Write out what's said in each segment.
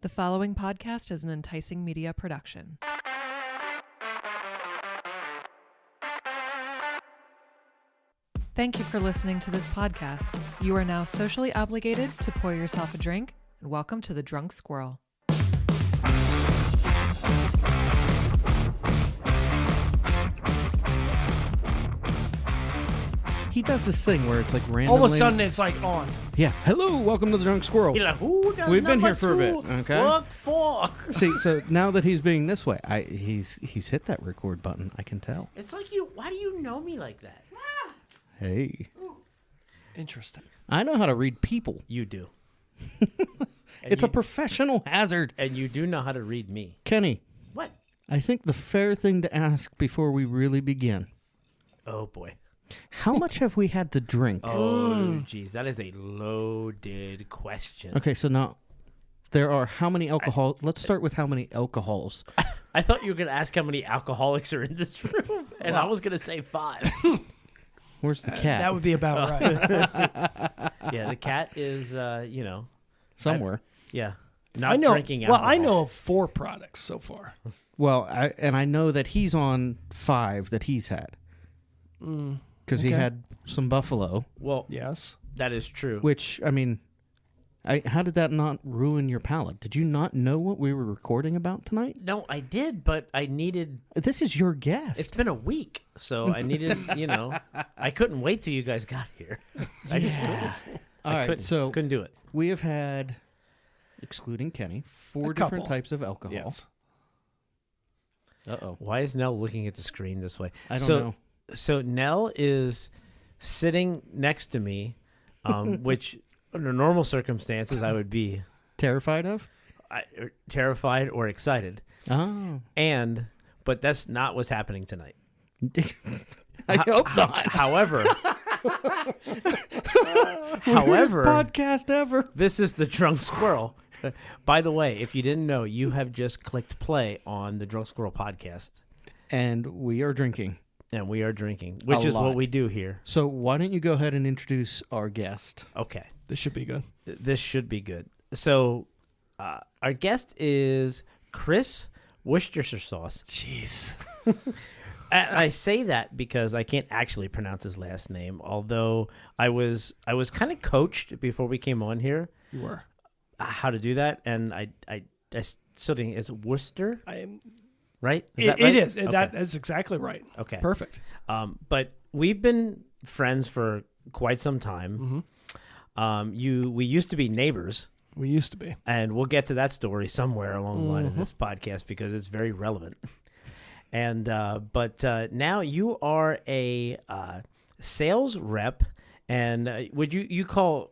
The following podcast is an enticing media production. Thank you for listening to this podcast. You are now socially obligated to pour yourself a drink, and welcome to the Drunk Squirrel. He does this thing where it's like randomly. All of a sudden, it's like on. Yeah. Hello, welcome to the Drunk Squirrel. You're like, who does We've been here for a number bit, two okay? Look for. See, so now that he's being this way, he's hit that record button. I can tell. It's like you. Why do you know me like that? Hey, Interesting. I know how to read people. You do. It's a professional hazard. And you do know how to read me. Kenny, What? I think the fair thing to ask before we really begin: Oh boy. how much have we had to drink? Oh geez, that is a loaded question. Okay, so now there are how many alcohol? Let's start with how many alcohols. I thought you were going to ask how many alcoholics are in this room, and I was going to say 5. Where's the cat? That would be about right. Yeah, the cat is, Somewhere. yeah, I not know. drinking Well, alcohol. I know of 4 products so far. Well, I know that he's on 5 that he's had. Because he okay. had some buffalo, Well, Yes. that is true. which, I mean, how did that not ruin your palate? Did you not know what we were recording about tonight? No, I did, but I needed. This is your guest. It's been a week, so I needed, I couldn't wait till you guys got here. I just couldn't. All right, couldn't, so couldn't do it. we have had, excluding Kenny, 4 A different couple. types of alcohol. Yes. Uh-oh. Why is Nell looking at the screen this way? I don't know. So Nell is sitting next to me, which under normal circumstances I would be Terrified of? terrified or excited, Oh. but that's not what's happening tonight. I hope not. However, Weirdest podcast ever. this is the Drunk Squirrel. By the way, if you didn't know, you have just clicked play on the Drunk Squirrel podcast, And we are drinking. and we are drinking, which is lot. what we do here. So why don't you go ahead and introduce our guest? Okay. This should be good. This should be good. So, our guest is Chis Worcester sauce. Jeez. And I say that because I can't actually pronounce his last name. Although I was kind of coached before we came on here You were. how to do that, and I still think it's Worcester, I am. right? It right? is. Okay. That is exactly right. Okay. Perfect. But we've been friends for quite some time. We used to be neighbors. We used to be. And we'll get to that story somewhere along the line in this podcast because it's very relevant. And but now you are a sales rep, and what do you call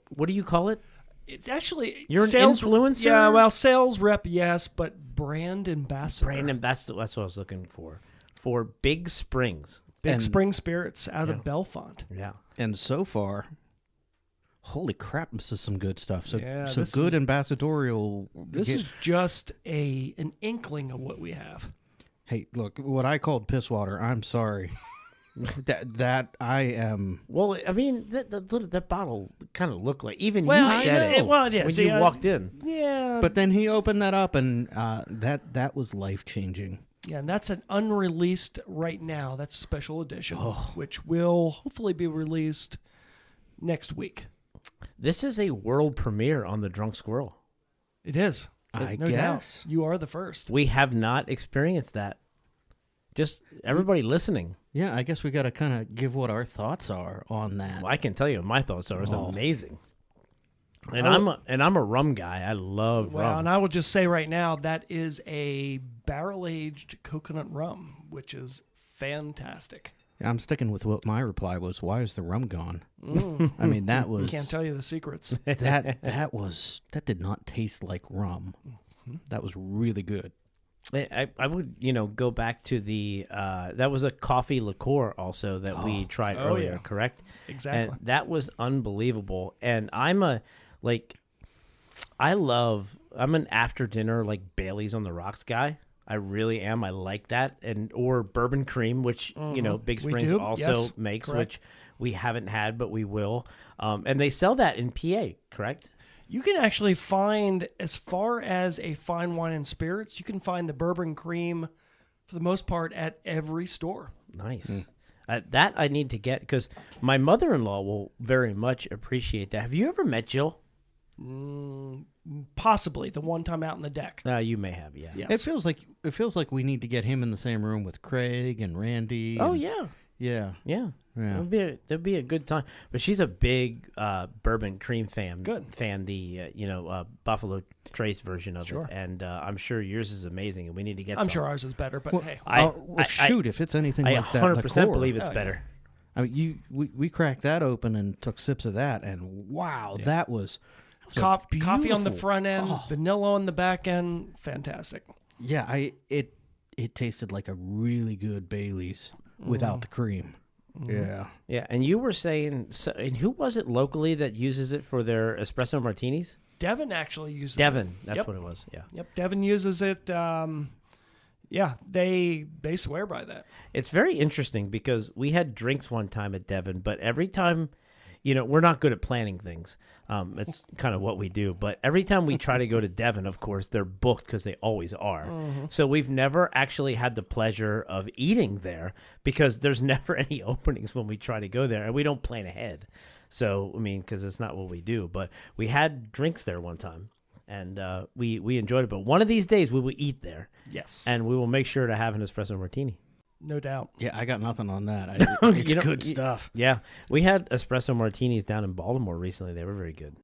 it? It's actually You're an sales influencer? Yeah. Well, sales rep, yes, but brand ambassador. Brandon, that's what I was looking for Big Springs. Big And- Spring Spirits out Yeah. of Bellefonte. Yeah. And so far, holy crap, this is some good stuff. So, Yeah, so this good is- ambassadorial. This is just an inkling of what we have. Hey, look, what I called piss water. I'm sorry. that I am. Well, I mean, that bottle kind of looked like even Well, you I said know, it. well, it is. when See, you walked in. Yeah. But then he opened that up, and that was life changing. Yeah, and that's an unreleased right now. That's a special edition, which will hopefully be released next week. This is a world premiere on the Drunk Squirrel. It is. I No guess. doubt. You are the first. We have not experienced that. Just everybody listening. Yeah, I guess we got to kind of give what our thoughts are on that. Well, I can tell you, my thoughts are it's Oh. amazing. And I I'm a rum guy. I love Well, rum. and I will just say right now that is a barrel-aged coconut rum, which is fantastic. I'm sticking with what my reply was. Why is the rum gone? I mean, that was Can't tell you the secrets. that did not taste like rum. That was really good. I would go back to the that was a coffee liqueur also that we tried earlier, yeah. correct? Exactly. And that was unbelievable. And I'm an after dinner like Bailey's on the rocks guy. I really am. I like that, or bourbon cream, which Big We Springs do. also Yes, makes, correct. which we haven't had, but we will. And they sell that in PA, correct? You can actually find, as far as a fine wine and spirits, you can find the bourbon cream for the most part at every store. Nice. That I need to get because my mother-in-law will very much appreciate that. Have you ever met Jill? Possibly the one time out in the deck. You may have, yeah. Yes. It feels like we need to get him in the same room with Craig and Randy. Oh, and- yeah. Yeah. Yeah. Yeah. That'd be a good time. But she's a big bourbon cream fan. Good. The Buffalo Trace version of Sure. it. And I'm sure yours is amazing, and we need to get I'm some. sure ours is better, but Well, hey. shoot, if it's anything I like that, 100% believe it's Oh, yeah. better. I mean, we cracked that open and took sips of that, and wow, that was Coffee on the beautiful. front end, Oh. vanilla on the back end, fantastic. Yeah, it tasted like a really good Bailey's without the cream. Yeah. Yeah, and you were saying, and who was it locally that uses it for their espresso martinis? Devin actually uses Devin, it. that's Yep. what it was. Yeah, Yep, Devin uses it. Yeah, they swear by that. it's very interesting because we had drinks one time at Devin, but every time, we're not good at planning things. It's kind of what we do. But every time we try to go to Devon, of course, they're booked because they always are. Mm-hmm. So we've never actually had the pleasure of eating there because there's never any openings when we try to go there, and we don't plan ahead. So, I mean, because it's not what we do. But we had drinks there one time, and we enjoyed it. But one of these days, we will eat there, Yes. and we will make sure to have an espresso martini. No doubt. Yeah, I got nothing on that. It's good stuff. Yeah, we had espresso martinis down in Baltimore recently. They were very good.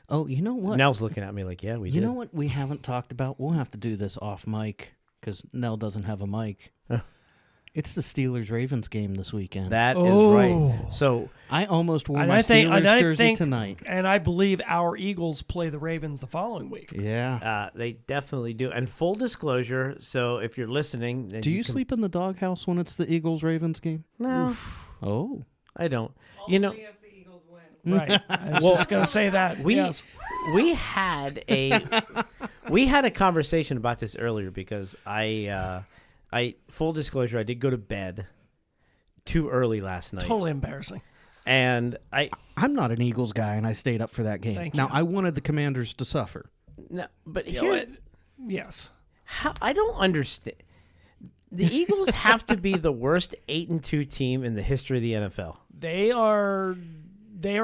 Oh, you know what? Nell's looking at me like, yeah, we did. You know what we haven't talked about? We'll have to do this off mic because Nell doesn't have a mic. It's the Steelers-Ravens game this weekend. That is Oh. right. So I almost wore And my I think- Steelers and I jersey think- tonight. And I believe our Eagles play the Ravens the following week. Yeah. they definitely do. And full disclosure, so if you're listening, then Do you can- sleep in the doghouse when it's the Eagles-Ravens game? No, Oh. I don't. Only if the Eagles win. Right. I was just going to say that. We Yes. we had a conversation about this earlier because I full disclosure, I did go to bed too early last night, Totally embarrassing. and I'm not an Eagles guy, and I stayed up for that game. Thank Now, you. I wanted the Commanders to suffer. no, but You know here's what? Yes. how I don't understand. The Eagles have to be the worst 8-2 team in the history of the NFL. They are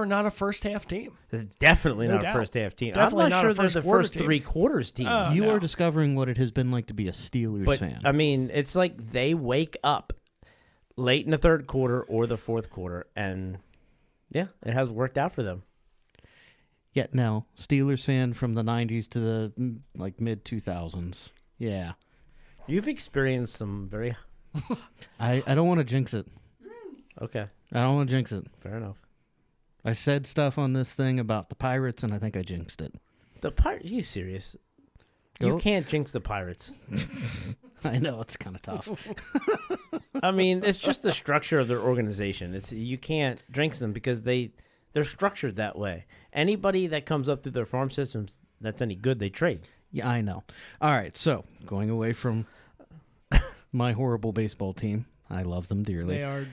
not a first half team. They're definitely No not doubt. a first half team. Definitely I'm not not a sure they're first the quarter first team. 3 quarters team. Oh. You no. are discovering what it has been like to be a Steelers But fan. I mean, it's like they wake up late in the third quarter or the fourth quarter, and yeah, it has worked out for them. Yet now, Steelers fan from the 90s to the mid 2000s. Yeah. You've experienced some very I don't want to jinx it. okay, I don't want to jinx it. fair enough. I said stuff on this thing about the Pirates, and I think I jinxed it. The Pirates? You serious? You Go- can't jinx the Pirates. I know, it's kind of tough. I mean, it's just the structure of their organization. You can't jinx them because they're structured that way. Anybody that comes up through their farm systems that's any good, they trade. Yeah, I know. All right, so going away from my horrible baseball team, I love them dearly. They are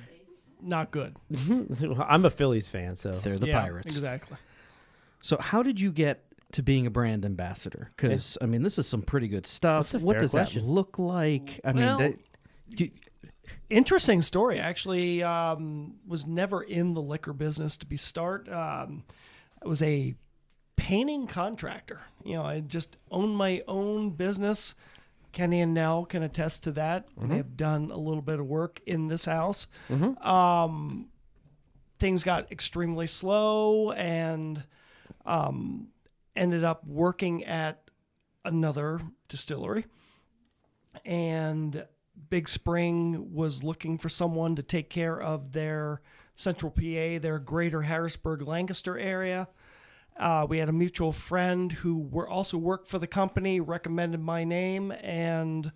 not good. I'm a Phillies fan, so They're the Yeah, Pirates. Exactly. So how did you get to being a brand ambassador? Because, I mean, this is some pretty good stuff. That's a What fair does question. that look like? I Well, mean, Interesting story. Actually, was never in the liquor business to be start. I was a painting contractor. I just owned my own business. Kenny and Nell can attest to that. They have done a little bit of work in this house. Things got extremely slow and ended up working at another distillery. And Big Spring was looking for someone to take care of their central PA, their greater Harrisburg, Lancaster area. We had a mutual friend who also worked for the company, recommended my name, and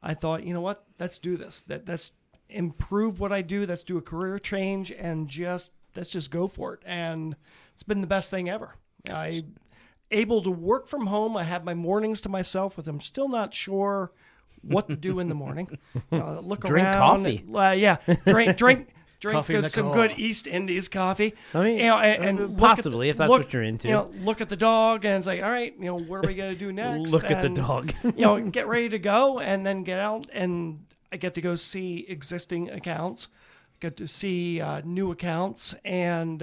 I thought, you know what, let's do this. Let's improve what I do. Let's do a career change and let's just go for it. And it's been the best thing ever. I able to work from home. I have my mornings to myself, with I'm still not sure what to do in the morning. Look Drink around. coffee. Yeah, drink some good East Indies coffee. I mean, and possibly, if that's what you're into. Look at the dog, and it's like, all right, what are we going to do next? Look at the dog. Get ready to go, and then get out, and I get to go see existing accounts, get to see new accounts, and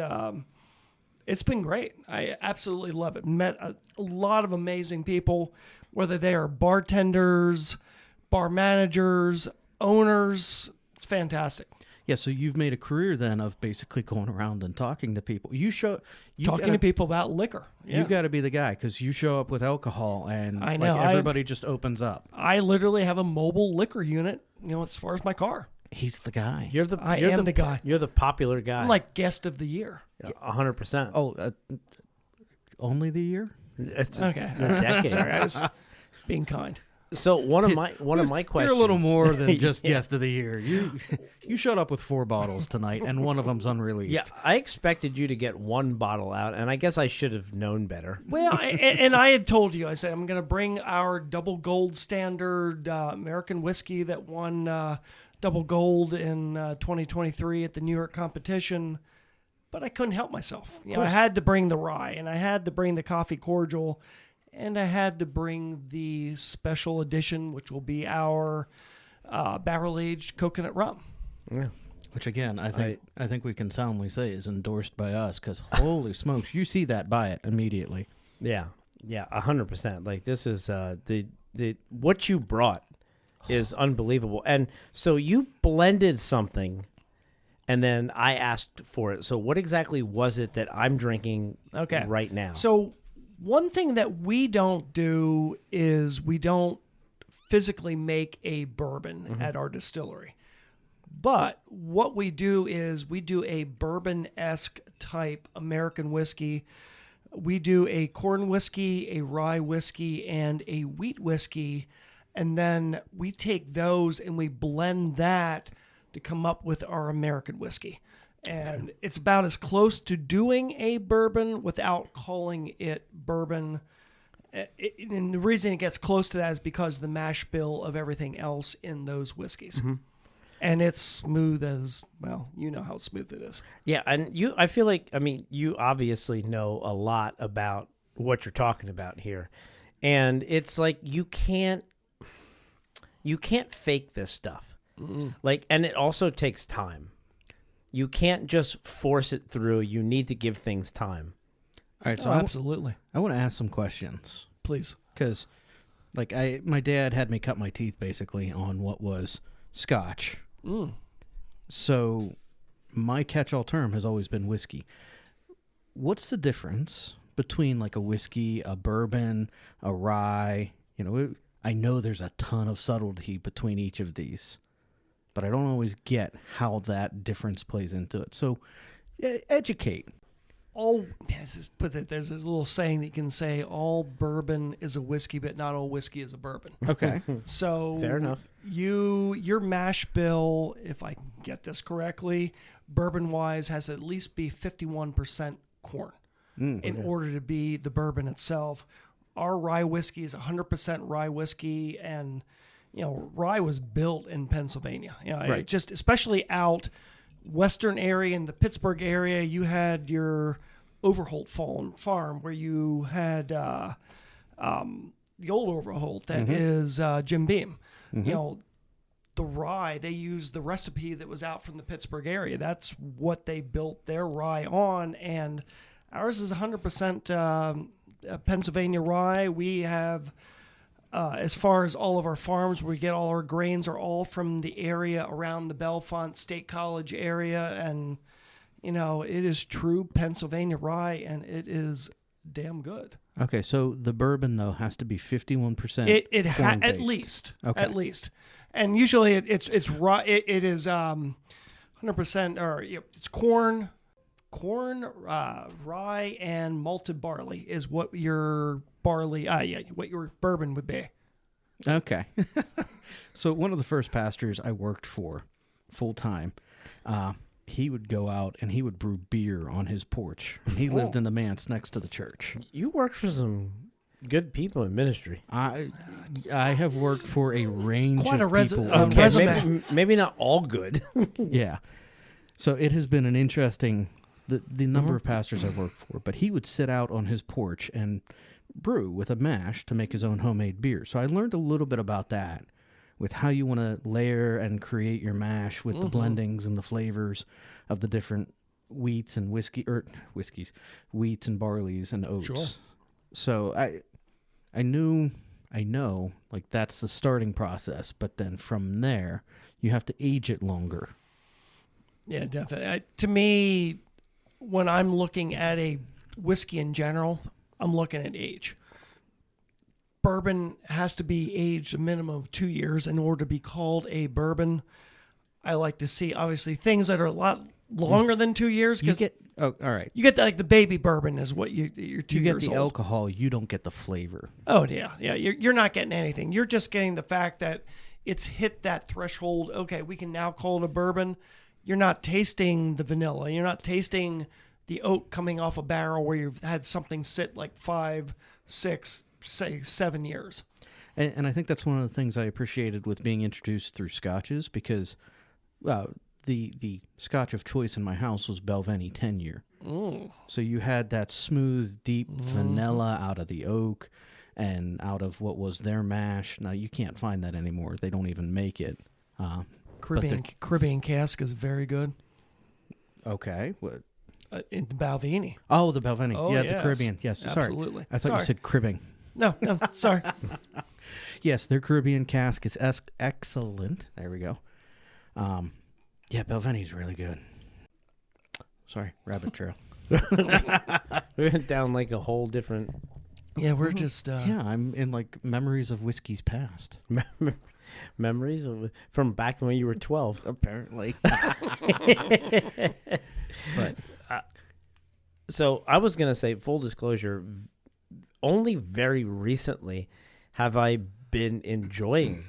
it's been great. I absolutely love it. Met a lot of amazing people, whether they are bartenders, bar managers, owners. It's fantastic. Yeah, so you've made a career then of basically going around and talking to people. Talking to people about liquor. Yeah. You got to be the guy because you show up with alcohol and I know, everybody just opens up. I literally have a mobile liquor unit, as far as my car. He's the guy. I am the guy. You're the popular guy. I'm like guest of the year. 100%. Oh, only the year? It's okay. A decade. Sorry, I was being kind. So one of my questions. You're a little more than just guest of the year. You showed up with 4 bottles tonight, and one of them's unreleased. Yeah, I expected you to get 1 bottle out, and I guess I should have known better. Well, and I had told you, I said I'm going to bring our double gold standard American whiskey that won double gold in 2023 at the New York competition, but I couldn't help myself. I had to bring the rye, and I had to bring the coffee cordial. And I had to bring the special edition, which will be our barrel-aged coconut rum. Yeah. Which, again, I think we can soundly say is endorsed by us because, holy smokes, you see that, buy it immediately. Yeah, 100%. Like, this is the what you brought is unbelievable. And so you blended something, and then I asked for it. So what exactly was it that I'm drinking right now? So one thing that we don't do is we don't physically make a bourbon at our distillery. But what we do is we do a bourbon-esque type American whiskey. We do a corn whiskey, a rye whiskey, and a wheat whiskey. And then we take those and we blend that to come up with our American whiskey. And it's about as close to doing a bourbon without calling it bourbon. And the reason it gets close to that is because of the mash bill of everything else in those whiskeys. Mm-hmm. And it's smooth as, well, you know how smooth it is. Yeah, and I feel like, you obviously know a lot about what you're talking about here. And it's like you can't fake this stuff. Mm-hmm. Like, and it also takes time. You can't just force it through. You need to give things time. All right, so absolutely. I want to ask some questions. Please. Because, my dad had me cut my teeth, basically, on what was Scotch. Mm. So, my catch-all term has always been whiskey. What's the difference between, a whiskey, a bourbon, a rye? I know there's a ton of subtlety between each of these, but I don't always get how that difference plays into it. So, educate. There's this little saying that you can say, all bourbon is a whiskey, but not all whiskey is a bourbon. Okay. So fair enough. Your mash bill, if I get this correctly, bourbon-wise, has at least be 51% corn in order to be the bourbon itself. Our rye whiskey is 100% rye whiskey, and rye was built in Pennsylvania. Right. Just especially out western area in the Pittsburgh area, you had your Overholt farm where you had the old Overholt that is Jim Beam. Mm-hmm. The rye, they used the recipe that was out from the Pittsburgh area. That's what they built their rye on, and ours is 100% Pennsylvania rye. We have, as far as all of our farms, we get all our grains are all from the area around the Bellefonte State College area, and it is true Pennsylvania rye, and it is damn good. Okay, so the bourbon though has to be 51%. At least, okay. At least, and usually it's rye. It is 100%, or it's corn, rye, and malted barley is what your what your bourbon would be. Okay. So one of the first pastors I worked for full time, he would go out and he would brew beer on his porch. And he lived in the manse next to the church. You worked for some good people in ministry. I have worked for a range quite of a people. resume. Maybe not all good. Yeah. So it has been an interesting, the number of pastors I've worked for, but he would sit out on his porch and brew with a mash to make his own homemade beer. So I learned a little bit about that, with how you want to layer and create your mash with the blendings and the flavors of the different wheats and wheats and barleys and oats. Sure. So I know like that's the starting process, but then from there you have to age it longer. Yeah, definitely. To me, when I'm looking at a whiskey in general, I'm looking at age. Bourbon has to be aged a minimum of 2 years in order to be called a bourbon. I like to see, obviously, things that are a lot longer than 2 years. You get all right. You get like the baby bourbon is what you're 2 You years get the old. alcohol. You don't get the flavor. Oh yeah. You're not getting anything. You're just getting the fact that it's hit that threshold. Okay, we can now call it a bourbon. You're not tasting the vanilla. You're not tasting the oak coming off a barrel where you've had something sit like 5, 6, say 7 years. And I think that's one of the things I appreciated with being introduced through scotches, because the scotch of choice in my house was Belveni 10-year. So you had that smooth, deep vanilla out of the oak and out of what was their mash. Now, you can't find that anymore. They don't even make it. Caribbean cask is very good. Okay. What? In the Balvenie. Oh, the Belveni. Oh, yeah, yes. the Caribbean. Yes, Absolutely. Sorry. I thought you said cribbing. No, sorry. Yes, their Caribbean cask is excellent. There we go. Yeah, Belveni's really good. Sorry, rabbit trail. We went down like a whole different... Yeah, we're just... Yeah, I'm in like memories of whiskey's past. memories from back when you were 12. Apparently. But so I was going to say, full disclosure, only very recently have I been enjoying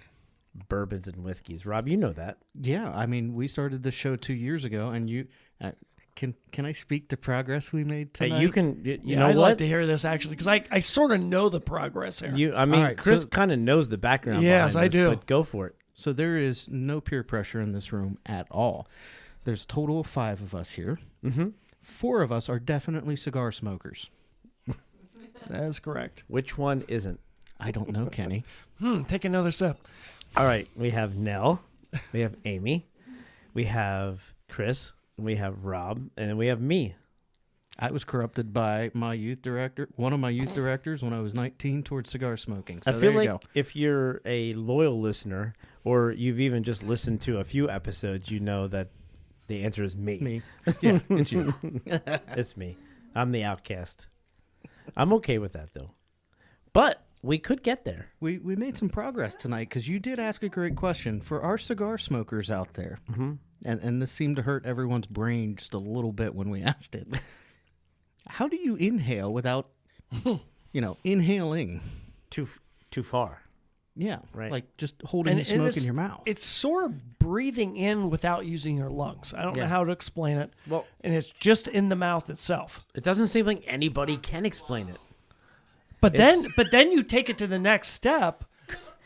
bourbons and whiskeys. Rob, you know that. yeah, I mean, we started the show 2 years ago, and you can I speak to progress we made tonight? You can. You know I'd what? like to hear this actually because I sort of know the progress here. I mean, All right, Chris so- kind of knows the background. Yes, behind I this, do. But go for it. So there is no peer pressure in this room at all. There's a total of 5 of us here. Mm-hmm. 4 of us are definitely cigar smokers. That is correct. Which one isn't? I don't know, Kenny. Take another sip. All right, we have Nell, we have Amy, we have Chris, we have Rob, and then we have me. I was corrupted by my youth director, one of my youth directors, when I was 19 towards cigar smoking. So I feel there you like go. if you're a loyal listener, or you've even just listened to a few episodes, you know that the answer is me. Me. Yeah, it's you. It's me. I'm the outcast. I'm okay with that, though. But we could get there. We made some progress tonight because you did ask a great question for our cigar smokers out there. Mm-hmm. And this seemed to hurt everyone's brain just a little bit when we asked it. How do you inhale without, inhaling? Too far. Yeah, Right. like just holding the smoke in your mouth. It's sort of breathing in without using your lungs. I don't know Yeah. how to explain it. Well, And it's just in the mouth itself. it doesn't seem like anybody can explain it. But It's- then you take it to the next step,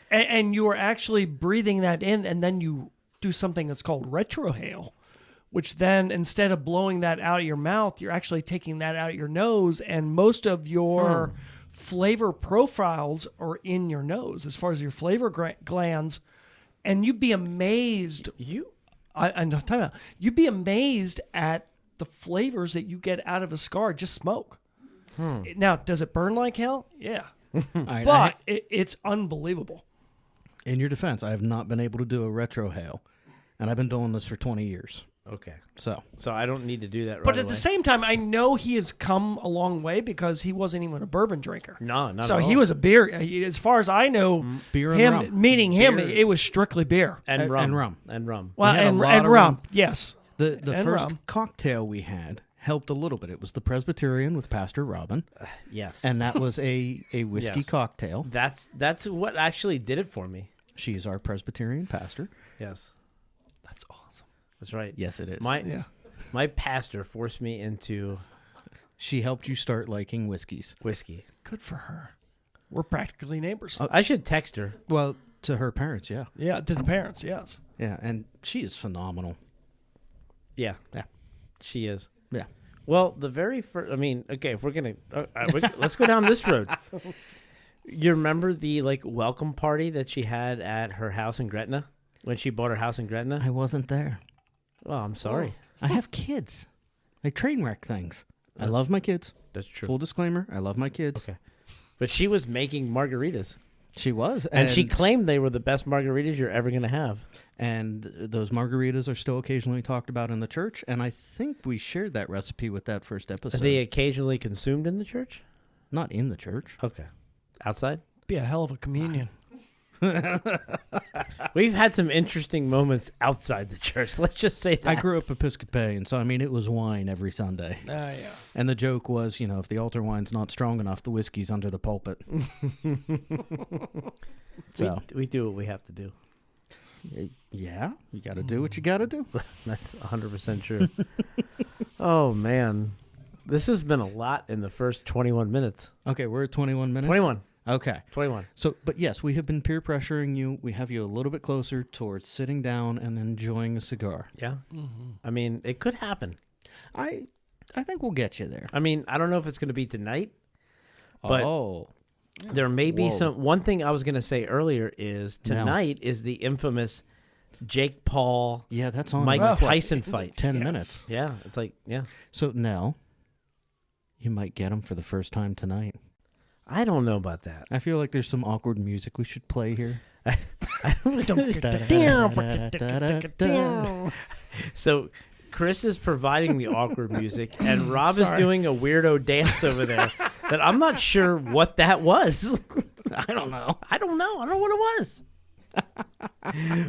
and you are actually breathing that in, and then you do something that's called retrohale, which then instead of blowing that out of your mouth, you're actually taking that out of your nose, and most of your flavor profiles are in your nose as far as your flavor glands, and you'd be amazed. Time out. You'd be amazed at the flavors that you get out of a cigar just smoke. Now, does it burn like hell? Yeah. All right, But it's unbelievable. in your defense, I have not been able to do a retrohale, and I've been doing this for 20 years. Okay. So So I don't need to do that right But at away. the same time, I know he has come a long way because he wasn't even a bourbon drinker. No, not So at he all. was a beer. As far as I know, beer and him rum. meeting him, Beer. it was strictly beer. And and rum. rum. And rum. Well, We had a and lot of rum. rum. Yes. The And first rum. cocktail we had helped a little bit. It was the Presbyterian with Pastor Robin, Yes. and that was a whiskey Yes. cocktail. That's what actually did it for me. She is our Presbyterian pastor. Yes. That's awesome. That's right. Yes, it is. Yeah. My pastor forced me into She helped you start liking whiskeys. whiskey. Good for her. We're practically neighbors. I should text her. Well, to her parents, yeah. Yeah, to the parents, yes. Yeah, and she is phenomenal. Yeah. Yeah. She is. Yeah. Well, the very first, I mean, okay, if we're going to, let's go down this road. You remember the welcome party that she had at her house in Gretna when she bought her house in Gretna? I wasn't there. Well, I'm sorry. I have kids. I train wreck things. I love my kids. That's true. Full disclaimer, I love my kids. Okay. But she was making margaritas. She was. And she claimed they were the best margaritas you're ever going to have. And those margaritas are still occasionally talked about in the church. And I think we shared that recipe with that first episode. Are they occasionally consumed in the church? Not in the church. Okay. Outside? Be a hell of a communion. We've had some interesting moments outside the church. Let's just say that. I grew up Episcopalian, so I mean, it was wine every Sunday. Yeah. And the joke was, if the altar wine's not strong enough, the whiskey's under the pulpit. So we do what we have to do. Yeah, you got to do what you got to do. That's 100% true. Oh, man. This has been a lot in the first 21 minutes. Okay, we're at 21 minutes? 21. Okay. 21. So, but yes, we have been peer pressuring you. We have you a little bit closer towards sitting down and enjoying a cigar. Yeah. I mean, it could happen. I think we'll get you there. I mean, I don't know if it's going to be tonight, but oh. there may be Whoa. one thing I was going to say earlier is tonight is the infamous Jake Paul, Yeah, that's on Mike in, what, Tyson fight. 10 Yes. minutes. Yeah. It's yeah. So now, you might get him for the first time tonight. I don't know about that. I feel like there's some awkward music we should play here. So Chris is providing the awkward music, and Rob is doing a weirdo dance over there that I'm not sure what that was. I don't know. I don't know what it was.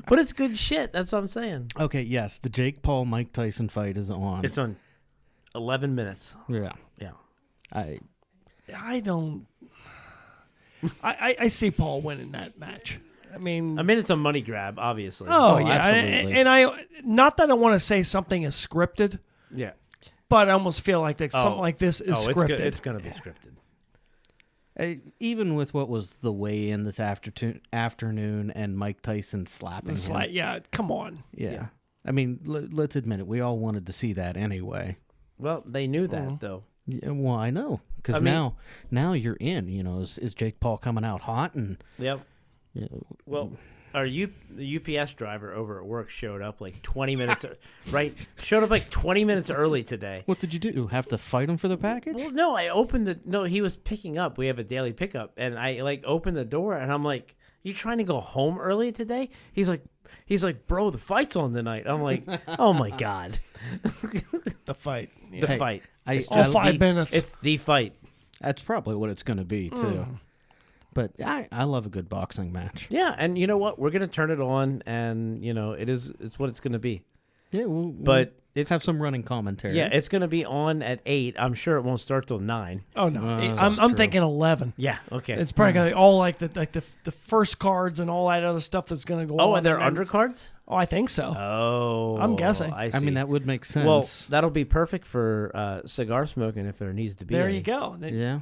But it's good shit. That's what I'm saying. Okay, yes, the Jake Paul Mike Tyson fight is on. It's on 11 minutes. Yeah. Yeah. I don't. I see Paul winning that match. I mean, it's a money grab, obviously. oh Oh, yeah, absolutely. and I not that I want to say something is scripted, Yeah. but I almost feel like that something like this is scripted. It's going to be scripted. Even with what was the weigh-in this afternoon and Mike Tyson slapping It's him. like, yeah, come on. Yeah. I mean, let's admit it. We all wanted to see that anyway. Well, they knew that, though. Yeah, well, I know. Because now you're in. Is Jake Paul coming out hot? And Yep. you know, Well, the UPS driver over at work showed up 20 minutes, right? Showed up 20 minutes early today. what did you do? Have to fight him for the package? Well, no, he was picking up. We have a daily pickup, and I opened the door, and I'm like, "You trying to go home early today?" He's like, "Bro, the fight's on tonight." I'm like, "Oh my god, The fight. the fight! All 5 minutes. It's the fight." That's probably what it's going to be too. But I love a good boxing match. Yeah, and you know what? We're gonna turn it on, and it's what it's gonna be. Yeah, But let's have some running commentary. Yeah, it's gonna be on at 8. I'm sure it won't start till 9. Oh no, that's I'm true. thinking 11. Yeah, okay. It's probably gonna be all the first cards and all that other stuff that's gonna go on. Oh, and they're and then undercards? Oh, I think so. Oh. I'm guessing. I I see. mean, that would make sense. Well, that'll be perfect for cigar smoking if there needs to be There any. you go. It's yeah.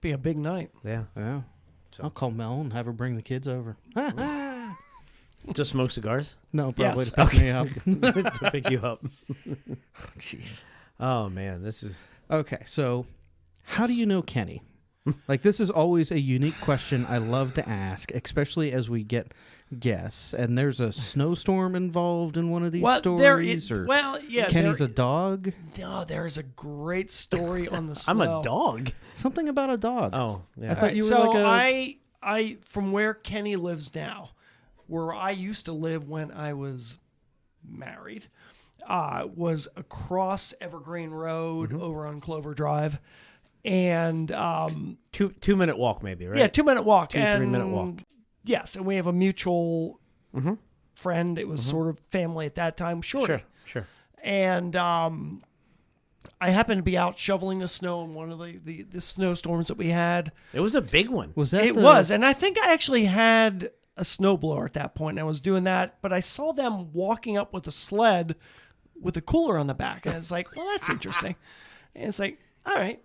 be a big night. Yeah. Yeah. So- I'll call Mel and have her bring the kids over. To smoke cigars? No, probably Yes. to pick me up. To pick you up. Jeez. Oh, man. This is... Okay, so how do you know Kenny? This is always a unique question I love to ask, especially as we get guests. And there's a snowstorm involved in one of these stories, or Kenny's a dog. No, there's a great story on the snow. I'm a dog. Something about a dog. Oh, yeah. I thought you were so like I from where Kenny lives now, where I used to live when I was married, was across Evergreen Road over on Clover Drive, and 2-minute walk, maybe, right? yeah, 2-minute walk, 2-3-minute walk. Yes, and we have a mutual friend. It was sort of family at that time. Shorty. Sure. And I happened to be out shoveling the snow in one of the snowstorms that we had. It was a big one. Was that It was, and I think I actually had a snowblower at that point, and I was doing that, but I saw them walking up with a sled with a cooler on the back, and it's like, well, that's interesting. And it's like, all right.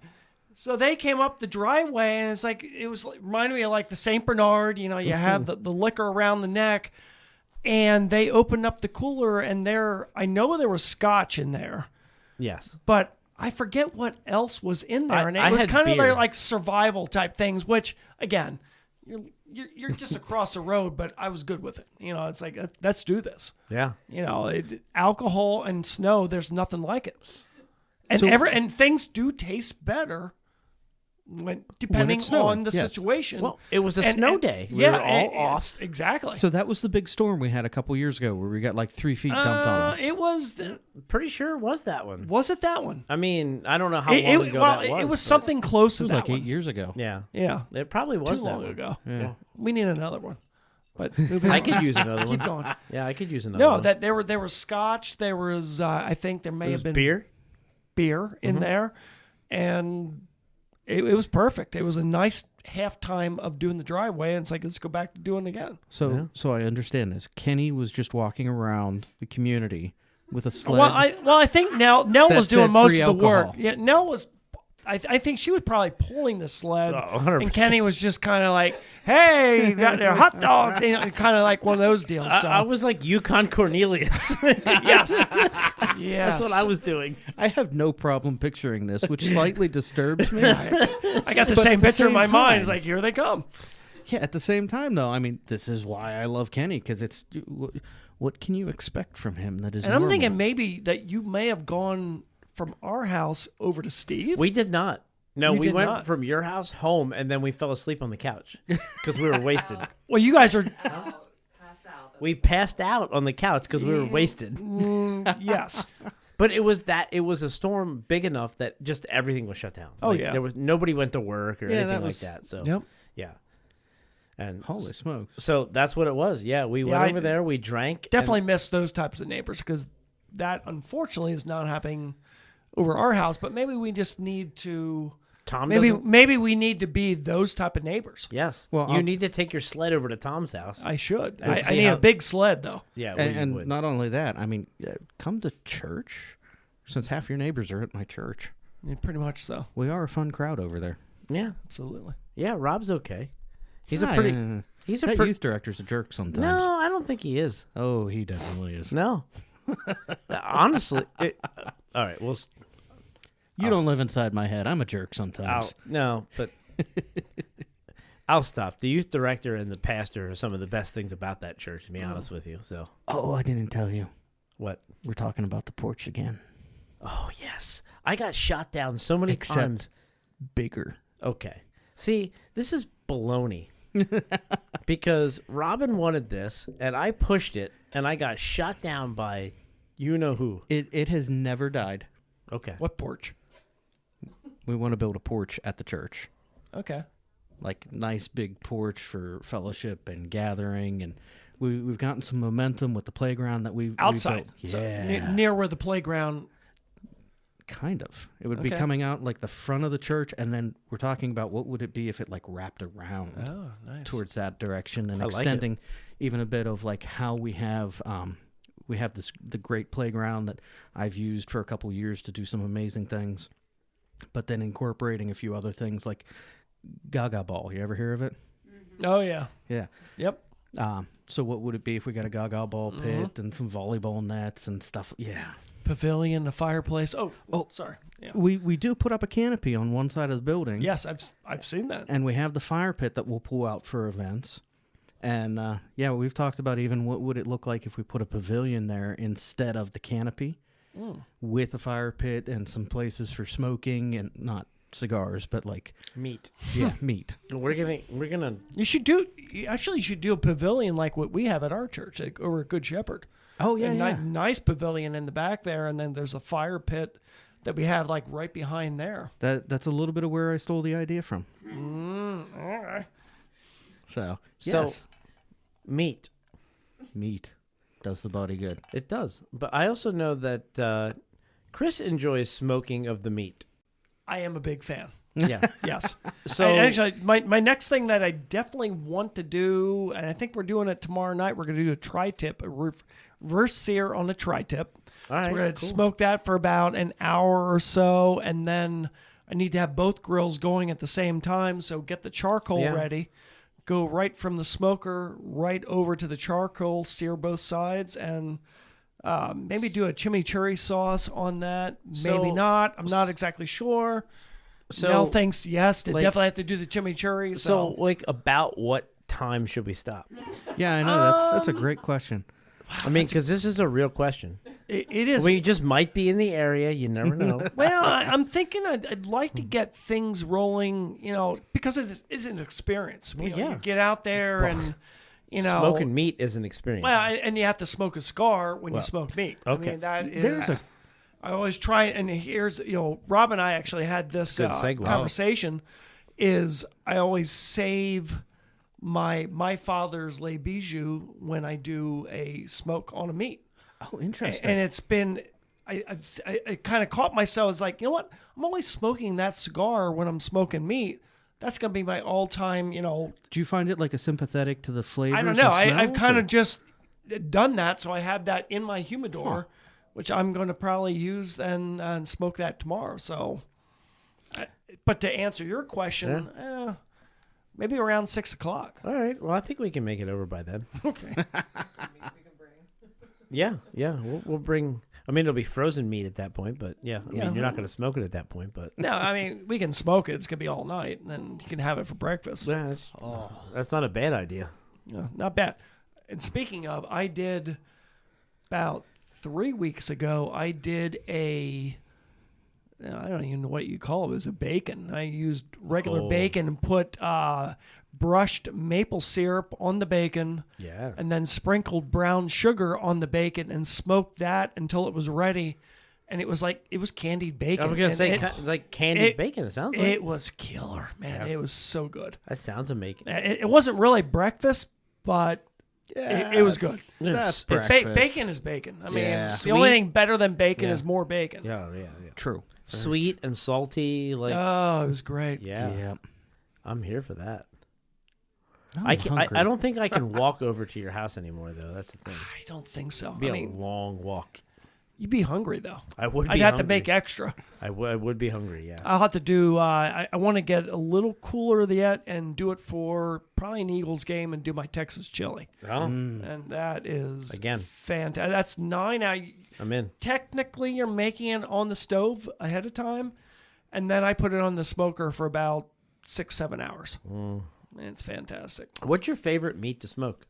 So they came up the driveway, and it's like, reminded me of the St. Bernard, you have the liquor around the neck, And they opened up the cooler, and I know there was scotch in there, Yes. but I forget what else was in there. And it I was had kind of beer. like survival type things, which, again, you're just across the road, but I was good with it. It's like, let's do this. Yeah. Alcohol and snow, there's nothing like it. And and things do taste better depending it's snowing, on the yes. situation. Well, it was a snow day. We Yeah, were all yes, off. exactly. So that was the big storm we had a couple years ago where we got like 3 feet dumped on us. It was. Pretty sure it was that one. Was it that one? I mean, I don't know how long ago that was. It was but- something close to It was that like 8 one. years ago. Yeah. Yeah, It probably was too that long one. ago. Yeah. We need another one. But I could use another one. keep going. Yeah, I could use another No, one. that there was scotch. There was I think there may It have was been beer. in there, and it was perfect. It was a nice halftime of doing the driveway, and it's like, let's go back to doing it again. So I understand this. Kenny was just walking around the community with a sled. Well, I think Nell That was doing said most free of the work. alcohol. Yeah, Nell was. I think she was probably pulling the sled, 100%. and Kenny was just kind of like, "Hey, you got their hot dogs," kind of like one of those deals. So. I was like Yukon Cornelius. yes, That's what I was doing. I have no problem picturing this, which slightly disturbs me. I got the But same at the picture in same my mind. It's time- like, here they come. Yeah, at the same time, though, I mean, this is why I love Kenny, because it's what can you expect from him that is And I'm normal? thinking maybe that you may have gone from our house over to Steve. We did not. No, You we did went not. from your house home, and then we fell asleep on the couch because we were wasted. Well, you guys are We passed out on the couch because we were wasted. yes. But it was a storm big enough that just everything was shut down. Oh, yeah. there was nobody went to work or Yeah, anything that like was- that. So Yep. yeah, and Holy smokes. so that's what it was. Yeah, we went I over there, we drank. Definitely miss those types of neighbors because that unfortunately is not happening over our house. But maybe we just need to. Tom Maybe we need to be those type of neighbors. Yes. Well, you I'll- need to take your sled over to Tom's house. I should. And I see need how- a big sled though. Yeah, And would. not only that, I mean, come to church, since half your neighbors are at my church. Yeah, pretty much so. We are a fun crowd over there. Yeah, Absolutely. yeah. Rob's okay. He's Ah, a pretty. yeah. He's a That pretty. youth director's a jerk sometimes. No, I don't think he is. Oh, he definitely is. No. Honestly, all right. Well, You don't live inside my head. I'm a jerk sometimes. no, but I'll stop. The youth director and the pastor are some of the best things about that church. To be honest with you, so Oh, I didn't tell you. what? We're talking about the porch again. Oh yes, I got shot down so many Except- times. Bigger. Okay, see, this is baloney. Because Robin wanted this, and I pushed it, and I got shot down by you know who. It has never died. Okay. What porch? We want to build a porch at the church. Okay. Like nice big porch for fellowship and gathering, and we've gotten some momentum with the playground that we've Outside. built. So, Yeah, near where the playground. kind of. It would be Okay. coming out like the front of the church, and then we're talking about what would it be if it like wrapped around Oh, nice. towards that direction and I like it. extending even a bit of like how we have the great playground that I've used for a couple years to do some amazing things, but then incorporating a few other things like Gaga Ball. You ever hear of it? Oh yeah. Yeah. Yep. So what would it be if we got a Gaga Ball pit Mm-hmm. and some volleyball nets and stuff? Yeah. Pavilion, the fireplace. Oh, sorry. Yeah. We do put up a canopy on one side of the building. Yes, I've seen that. And we have the fire pit that we'll pull out for events. And we've talked about even what would it look like if we put a pavilion there instead of the canopy with a fire pit and some places for smoking and not cigars, but like Meat. meat. We're gonna. You should do a pavilion like what we have at our church, like over at Good Shepherd. Oh A nice pavilion in the back there, and then there's a fire pit that we have like right behind there. That's a little bit of where I stole the idea from. All right. So So, meat. meat does the body good. It does, but I also know that Chris enjoys smoking of the meat. I am a big fan. Yeah. Yes. So And actually, my next thing that I definitely want to do, and I think we're doing it tomorrow night, we're going to do a tri-tip, a reverse sear on the tri-tip. all right, So we're going to cool. smoke that for about an hour or so, and then I need to have both grills going at the same time, so get the charcoal Yeah. ready, go right from the smoker right over to the charcoal, sear both sides, and maybe do a chimichurri sauce on that. Maybe not. I'm not exactly sure. So Mel thinks yes, they like- definitely have to do the chimichurri. So, like, about what time should we stop? Yeah, I know. That's a great question. I mean, because this is a real question. It is. We just might be in the area. You never know. Well, I'm thinking I'd like to get things rolling, because it's an experience. You get out there and, Smoking meat is an experience. Well, and you have to smoke a cigar when you smoke meat. Okay. I mean, that is. I always try, and here's, Rob and I actually had this Good segue. conversation. Is I always save my father's Les Bijoux when I do a smoke on a meat. Oh, interesting. And it's been, I kind of caught myself as like, you know what? I'm only smoking that cigar when I'm smoking meat. That's going to be my all-time, Do you find it like a sympathetic to the flavors? I don't know. and I've smells, kind or- of just done that, so I have that in my humidor, which I'm going to probably use and smoke that tomorrow. So, but to answer your question, maybe around 6 o'clock. All right. Well, I think we can make it over by then. Okay. Yeah. We'll bring. I mean, it'll be frozen meat at that point, but I mean, you're not going to smoke it at that point, but No, I mean, we can smoke it. It's going to be all night, and then you can have it for breakfast. yeah, that's not a bad idea. Yeah, not bad. And speaking of, I did about 3 weeks ago, I did I don't even know what you call it. It was a bacon. I used regular bacon and put brushed maple syrup on the bacon. Yeah. And then sprinkled brown sugar on the bacon and smoked that until it was ready. And it was candied bacon. I was going to And say, like candied bacon, it sounds like. it was killer, man. Yeah. It was so good. That sounds amazing. It wasn't really breakfast, but it was good. That's It's- breakfast. Bacon is bacon. I mean, Yeah. the only Sweet. thing better than bacon Yeah. is more bacon. Yeah. True. Sweet and salty, like Oh, it was great. yeah. I'm here for that. I'm I hungry. don't think I can walk over to your house anymore, though. That's the thing. I don't think so. It'd be I a mean, long walk. you'd be hungry though. I would. I'd be have to hungry. make extra. I would be hungry. Yeah. I'll have to do. I want to get a little cooler yet and do it for probably an Eagles game and do my Texas chili. Oh, And that is Again. fantastic. That's 9 hours. I'm in. Technically, you're making it on the stove ahead of time, and then I put it on the smoker for about 6-7 hours. It's fantastic. What's your favorite meat to smoke?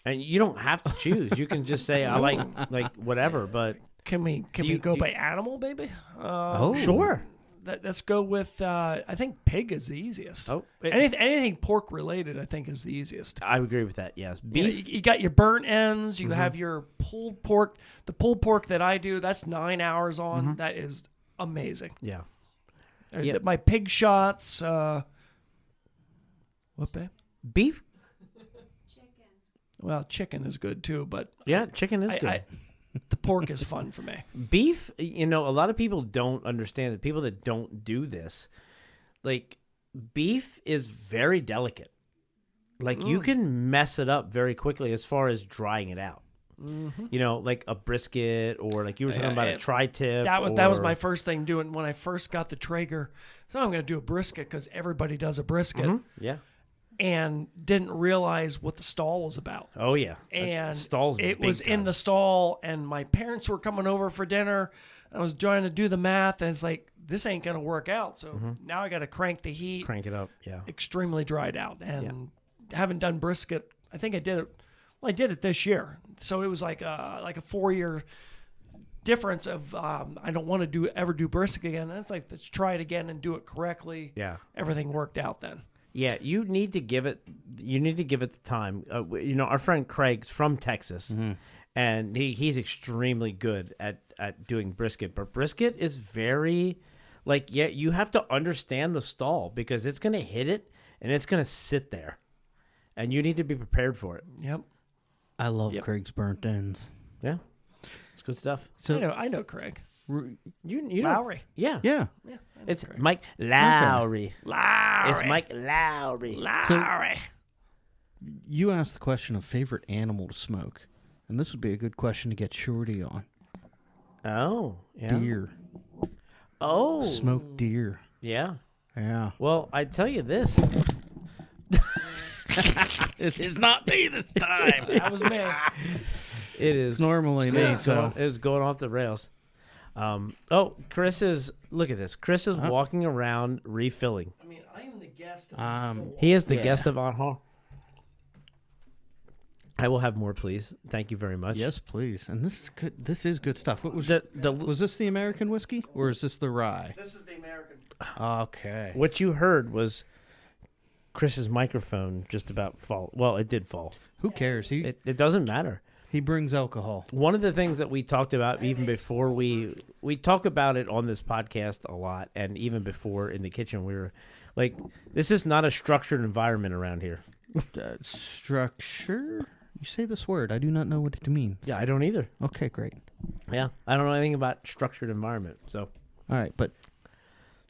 And you don't have to choose. You can just say I like whatever. But Can we you- go do- by animal, baby? Oh, sure. Let's go with. I think pig is the easiest. Oh, Anything pork related, I think, is the easiest. I agree with that. Yes, You know, beef. you got your burnt ends. You Mm-hmm. have your pulled pork. The pulled pork that I do, that's 9 hours on. Mm-hmm. That is amazing. Yeah. My pig shots. What, babe? Beef. Well, chicken is good too, but Yeah, chicken is good. the pork is fun for me. Beef, a lot of people don't understand it. People that don't do this, like, beef is very delicate. Like, you can mess it up very quickly as far as drying it out. Like a brisket, or like you were talking about a tri-tip. That was my first thing doing when I first got the Traeger. So I'm going to do a brisket because everybody does a brisket, Yeah. and didn't realize what the stall was about. Oh yeah. And Stalls it big was in time. the stall, and my parents were coming over for dinner. I was trying to do the math, and it's like, this ain't going to work out. So now I got to crank the heat. Crank it up. Yeah. Extremely dried out, and haven't done brisket. I think I did it. Well, I did it this year, so it was like a 4-year difference of I don't want to ever do brisket again. And it's like, let's try it again and do it correctly. Yeah. Everything worked out then. Yeah, you need to give it the time. Our friend Craig's from Texas, and he's extremely good at doing brisket. But brisket is very, you have to understand the stall because it's going to hit it and it's going to sit there, and you need to be prepared for it. Yep. I love Craig's burnt ends. Yeah, it's good stuff. So I know Craig. You know, Lowry. yeah, yeah. Yeah, I know It's Craig. Mike Lowry. Lowry. It's Mike Lowry. Lowry. You asked the question of favorite animal to smoke, and this would be a good question to get Shorty on. Oh, yeah. Deer. Oh, Smoked deer. yeah. Yeah. Well, I tell you this. It is not me this time. That was me. It is It's normally me. So it is going off the rails. Chris is. Look at this. Chris is walking around refilling. I mean, I am the guest of the store. He is the guest of On Hall. I will have more, please. Thank you very much. yes, please. And this is good. This is good stuff. What was Was this the American whiskey or is this the rye? This is the American. Okay. what you heard was Chris's microphone just about fall. Well, it did fall. Who cares? He It doesn't matter. brings alcohol. One of the things that we talked about even before we talk about it on this podcast a lot, and even before in the kitchen, we were like, this is not a structured environment around here. Structure? You say this word. I do not know what it means. Yeah, I don't either. Okay, great. Yeah, I don't know anything about structured environment. So All right, but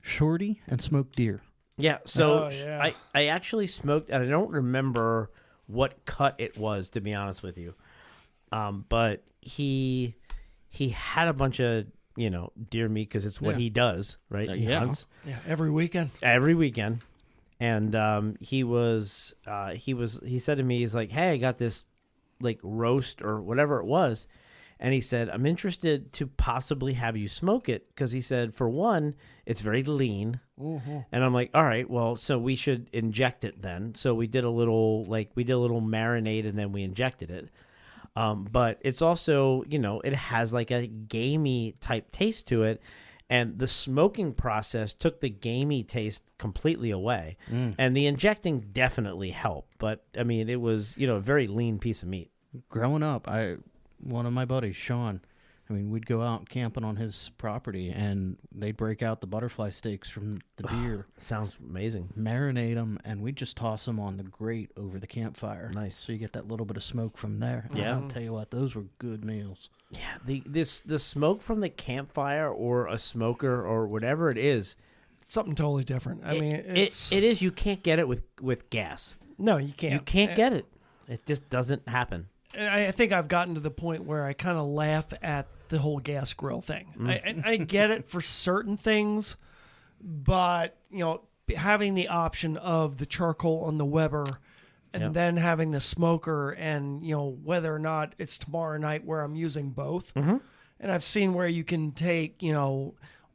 shorty and smoked deer. yeah, so Oh, yeah. I actually smoked, and I don't remember what cut it was, to be honest with you. But he had a bunch of deer meat because it's what Yeah. he does, right? He yeah. hunts Yeah, every weekend. every weekend, and he said to me, he's like, hey, I got this like roast or whatever it was, and he said, I'm interested to possibly have you smoke it because he said, for one, it's very lean. And I'm like, all right, well, so we should inject it then. So we did a little marinade and then we injected it. But it's also, it has like a gamey type taste to it. And the smoking process took the gamey taste completely away. And the injecting definitely helped. But, I mean, it was, a very lean piece of meat. Growing up, one of my buddies, Sean, we'd go out camping on his property, and they'd break out the butterfly steaks from the deer, Sounds amazing. marinate them, and we'd just toss them on the grate over the campfire. Nice. So you get that little bit of smoke from there. And Yeah. I'll tell you what, those were good meals. Yeah, the smoke from the campfire or a smoker or whatever it is, Something totally different. I mean, it's it is. You can't get it with gas. no, you can't. You can't get it. It just doesn't happen. And I think I've gotten to the point where I kind of laugh at the whole gas grill thing. I get it for certain things, but having the option of the charcoal on the Weber and Yep. then having the smoker, and whether or not it's tomorrow night where I'm using both. And I've seen where you can take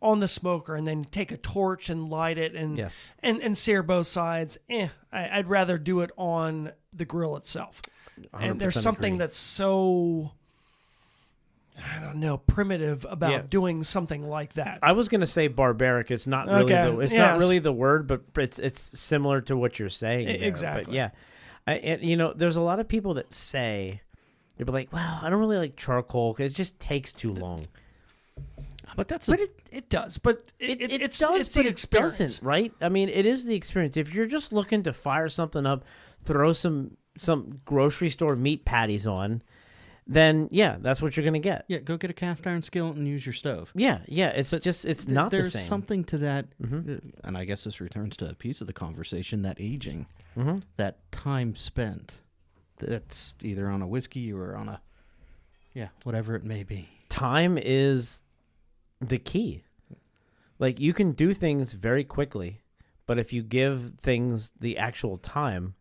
on the smoker and then take a torch and light it and Yes. and sear both sides. I'd rather do it on the grill itself. And there's 100% something agree. that's so, I don't know, primitive about Yeah. doing something like that. I was gonna say barbaric. It's not really Okay, not yes. really the word, but it's similar to what you're saying. there. But Exactly. yeah, there's a lot of people that say they'll be like, "Well, I don't really like charcoal because it just takes too long." But that's But it does. But it's does, the but it experience. doesn't, right? I mean, it is the experience. If you're just looking to fire something up, throw some grocery store meat patties on, then yeah, that's what you're gonna get. yeah. Go get a cast iron skillet and use your stove. Yeah, it's not the There's same. something to that, and I guess this returns to a piece of the conversation, that aging, that time spent. That's either on a whiskey or on whatever it may be. Time is the key. Like, you can do things very quickly, but if you give things the actual time,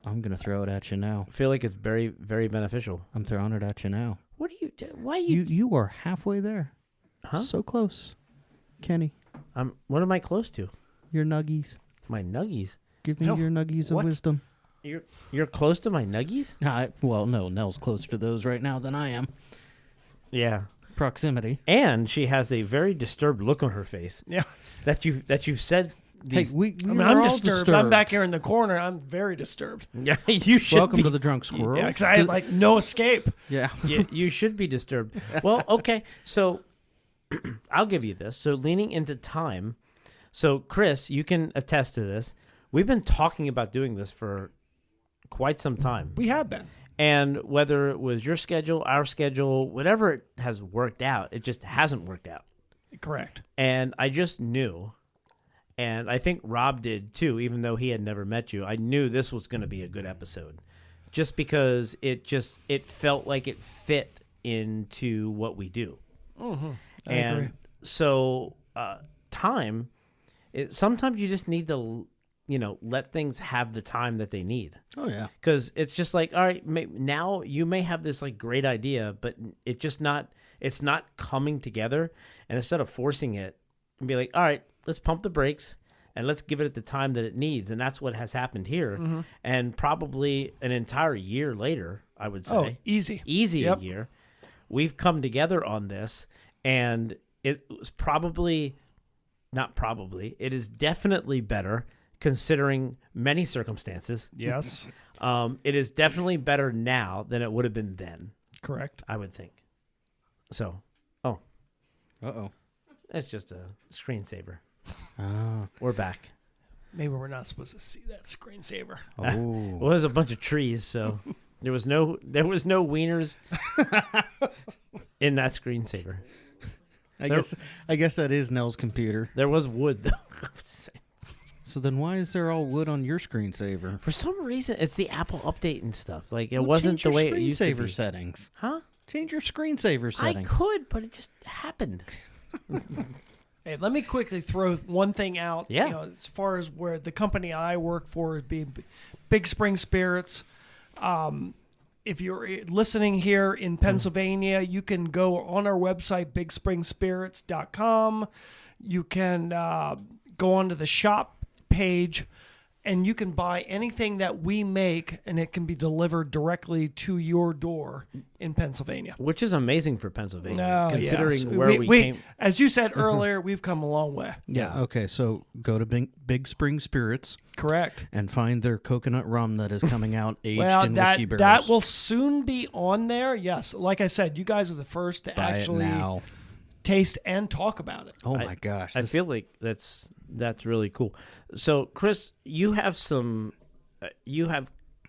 I'm gonna throw it at you now. I feel like it's very, very beneficial. I'm throwing it at you now. What do you? Why You are halfway there. Huh? So close, Kenny. What am I close to? Your nuggies. My nuggies. Give me No. your nuggies of What? wisdom. You're close to my nuggies? Well, no, Nell's closer to those right now than I am. Yeah. Proximity. And she has a very disturbed look on her face. Yeah. That you've said these. Hey, I'm are all disturbed. I'm back here in the corner. I'm very disturbed. Yeah, you should. Welcome be, to the Drunk Squirrel. Yeah, because I had like no escape. Yeah. you should be disturbed. Well, okay. So I'll give you this. So leaning into time. So Chris, you can attest to this. We've been talking about doing this for quite some time. We have been. And whether it was your schedule, our schedule, whatever it has worked out, it just hasn't worked out. Correct. And I just knew, and I think Rob did too, even though he had never met you. I knew this was going to be a good episode, just because it felt like it fit into what we do. Mm-hmm. I And agree. so time, sometimes you just need to let things have the time that they need. Oh yeah. Because it's just like, all right, now you may have this like great idea, but it's not coming together. And instead of forcing it and be like, all right, let's pump the brakes and let's give it the time that it needs. And that's what has happened here. Mm-hmm. And probably an entire year later, I would say. Oh, easy. A year. We've come together on this, and it was it is definitely better considering many circumstances. Yes. It is definitely better now than it would have been then, Correct. I would think. So, Uh-oh. it's just a screensaver. Oh. We're back. Maybe we're not supposed to see that screensaver. Oh. Well, there's a bunch of trees, so there was no wieners in that screensaver. I guess that is Nell's computer. There was wood, though. So then why is there all wood on your screensaver? For some reason, it's the Apple update and stuff. Like, it wasn't the way it used to be. Screensaver settings. Huh? Change your screensaver settings. I could, but it just happened. Hey, let me quickly throw one thing out. Yeah. As far as where the company I work for is being Big Spring Spirits. If you're listening here in Pennsylvania, you can go on our website, bigspringspirits.com. You can go onto the shop page, and you can buy anything that we make, and it can be delivered directly to your door in Pennsylvania. Which is amazing for Pennsylvania, considering yes. where we came. As you said earlier, we've come a long way. Yeah. Okay. So go to Big Spring Spirits. Correct. And find their coconut rum that is coming out aged in that, whiskey barrels. That will soon be on there. Yes. Like I said, you guys are the first to Buy actually it now. taste and talk about it. Oh my gosh. I feel like that's really cool. So, Chris, you have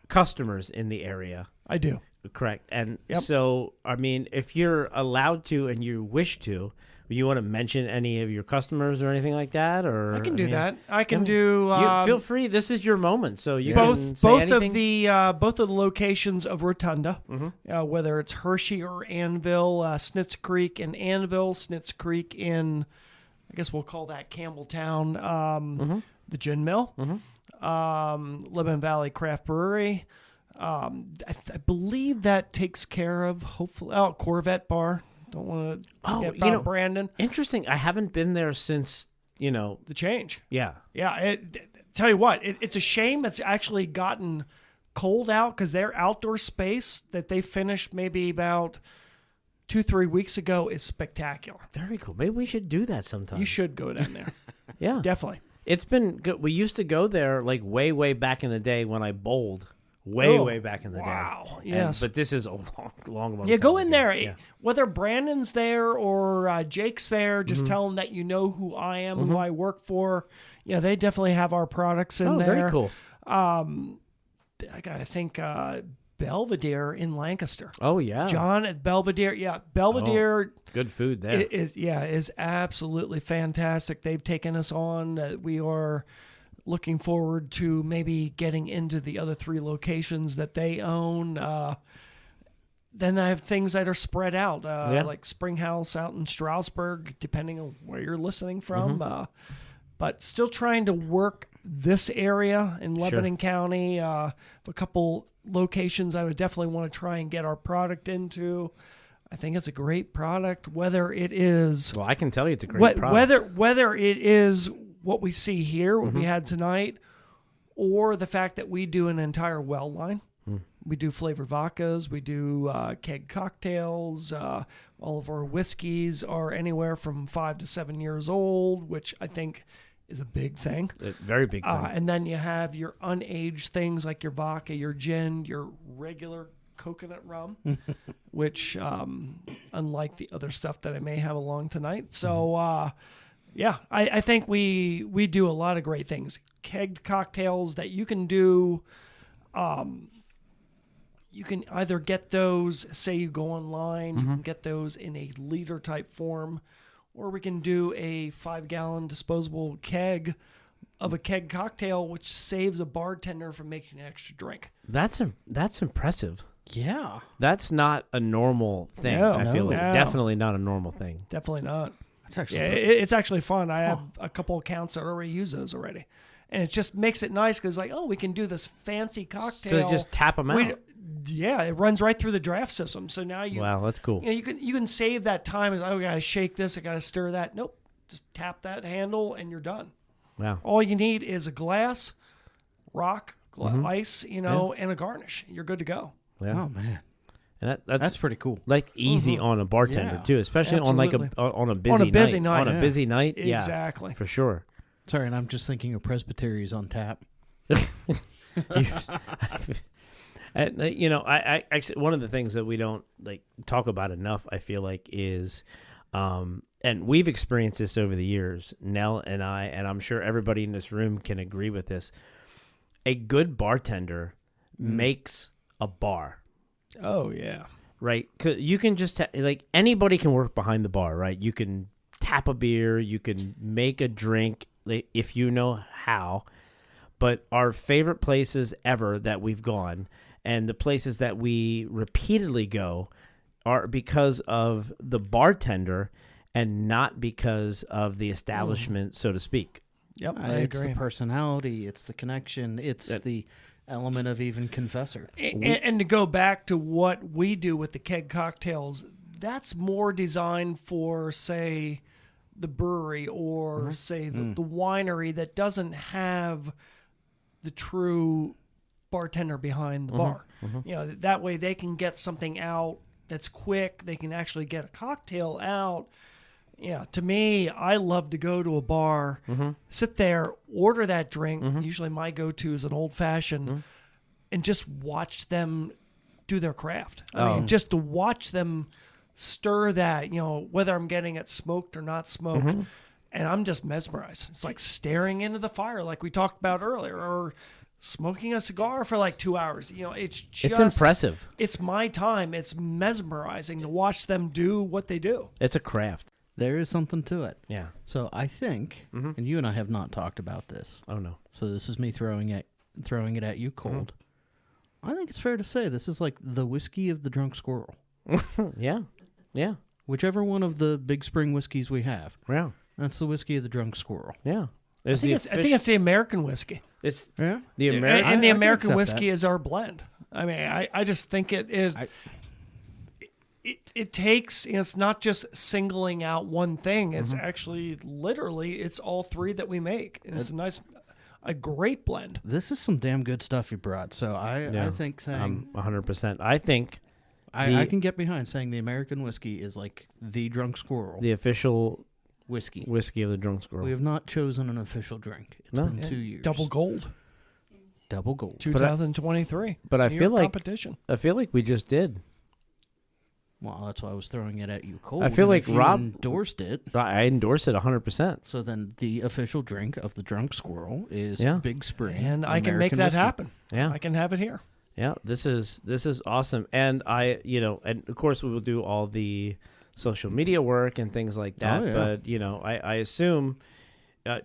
customers in the area. I do. Correct. And Yep. so, I mean, if you're allowed to and you wish to, you want to mention any of your customers or anything like that? Or I can do that. I can yeah. do. Feel free. This is your moment, so you both can say both anything. of the locations of Rotunda, Mm-hmm. whether it's Hershey or Annville, Snitz Creek in Annville, Snitz Creek in, I guess we'll call that Campbelltown, the Gin Mill, Lebanon Valley Craft Brewery. I believe that takes care of hopefully Corvette Bar. Don't want to forget about Brandon. Interesting. I haven't been there since the change. Yeah. Yeah. Tell you what, it's a shame it's actually gotten cold out because their outdoor space that they finished maybe about 2-3 weeks ago is spectacular. Very cool. Maybe we should do that sometime. You should go down there. Yeah. Definitely. It's been good. We used to go there like way back in the day when I bowled. Way back in the day. Wow. Yes. But this is a long Yeah, time go in ago. there. Yeah. Whether Brandon's there or Jake's there, just tell them that you know who I am, who I work for. Yeah, they definitely have our products in there. Very cool. I got to think Belvedere in Lancaster. Oh, yeah. John at Belvedere. Yeah, Belvedere Good food there. is absolutely fantastic. They've taken us on. We are looking forward to maybe getting into the other 3 locations that they own. Then I have things that are spread out, like Springhouse out in Stroudsburg, depending on where you're listening from. But still trying to work this area in Lebanon County. A couple locations I would definitely want to try and get our product into. I think it's a great product, whether it is... Well, I can tell you it's a great product. Whether it is what we see here, what we had tonight, or the fact that we do an entire well line. We do flavored vodkas. We do keg cocktails. All of our whiskeys are anywhere from 5 to 7 years old, which I think is a big thing. A very big thing. And then you have your unaged things like your vodka, your gin, your regular coconut rum, which unlike the other stuff that I may have along tonight. So, yeah, I think we do a lot of great things. Kegged cocktails that you can do. You can either get those, say you go online, you can get those in a liter type form, or we can do a 5-gallon disposable keg of a keg cocktail, which saves a bartender from making an extra drink. That's impressive. Yeah. That's not a normal thing. I feel like definitely not a normal thing. Definitely not. That's actually it's actually fun. I have a couple accounts that already use those already. And it just makes it nice because, like, oh, we can do this fancy cocktail. So just tap them out. Yeah, it runs right through the draft system. So now Wow, that's cool. You can save that time. As I got to shake this, I got to stir that. Nope, just tap that handle and you're done. Wow. All you need is a glass, rock, ice, and a garnish. You're good to go. Yeah. Oh man, And that's pretty cool. like easy on a bartender Yeah. too, especially Absolutely. on a busy night. On a busy night, yeah, Exactly. for sure. Sorry, and I'm just thinking of Presbyterians on tap. And I actually, one of the things that we don't like talk about enough, I feel like, is and we've experienced this over the years, Nell and I, and I'm sure everybody in this room can agree with this. A good bartender makes a bar. Oh yeah. Right? 'Cause you can just like anybody can work behind the bar, right? You can tap a beer, you can make a drink if you know how. But our favorite places ever that we've gone, and the places that we repeatedly go, are because of the bartender and not because of the establishment, so to speak. Yep, I It's agree. the personality, it's the connection, it's the element of even confessor. And to go back to what we do with the keg cocktails, that's more designed for, say, the brewery or, say, the winery that doesn't have the true bartender behind the bar. That way they can get something out that's quick. They can actually get a cocktail out. Yeah, to me, I love to go to a bar, sit there, order that drink. Usually my go-to is an old-fashioned, and just watch them do their craft. I mean, just to watch them stir that, whether I'm getting it smoked or not smoked, and I'm just mesmerized. It's like staring into the fire like we talked about earlier, or smoking a cigar for like 2 hours. It's Impressive. It's my time. It's mesmerizing to watch them do what they do. It's a craft. There is something to it. Yeah. So I think, and you and I have not talked about this, Oh no. so this is me throwing it at you cold. I think it's fair to say this is like the whiskey of the drunk squirrel. Yeah. Yeah. Whichever one of the big spring whiskeys we have, Yeah. that's the whiskey of the drunk squirrel. Yeah. I think it's the American whiskey. It's Yeah. the And, American. and the I can American accept whiskey is our blend. I mean, I just think it is. It takes. It's not just singling out one thing. It's actually literally it's all three that we make, and it's a great blend. This is some damn good stuff you brought. So I think saying 100%. I think I can get behind saying the American whiskey is like the drunk squirrel the official whiskey. whiskey of the drunk squirrel. We have not chosen an official drink. It's No. been 2 years. Double gold, Double gold. 2023. but I New feel York like competition. I feel like we just did. Well, that's why I was throwing it at you cold. I feel and like if you Rob- endorsed it. I endorse it 100%. So then the official drink of the drunk squirrel is Yeah. Big Spring. And I can make American that whiskey. happen. Yeah. I can have it here. Yeah, this is awesome, and and of course we will do all the social media work and things like that. Oh, yeah. But I assume,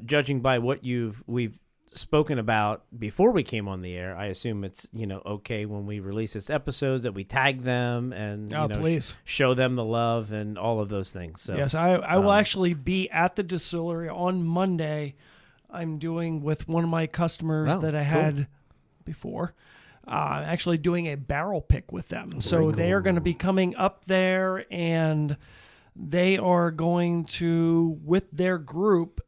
judging by what we've spoken about before we came on the air, I assume it's okay when we release this episode that we tag them and Please. show them the love and all of those things. So Yes, I will actually be at the distillery on Monday. I'm doing with one of my customers Wow, that I cool. had before. Actually doing a barrel pick with them. So they are going to be coming up there and they are going to, with their group,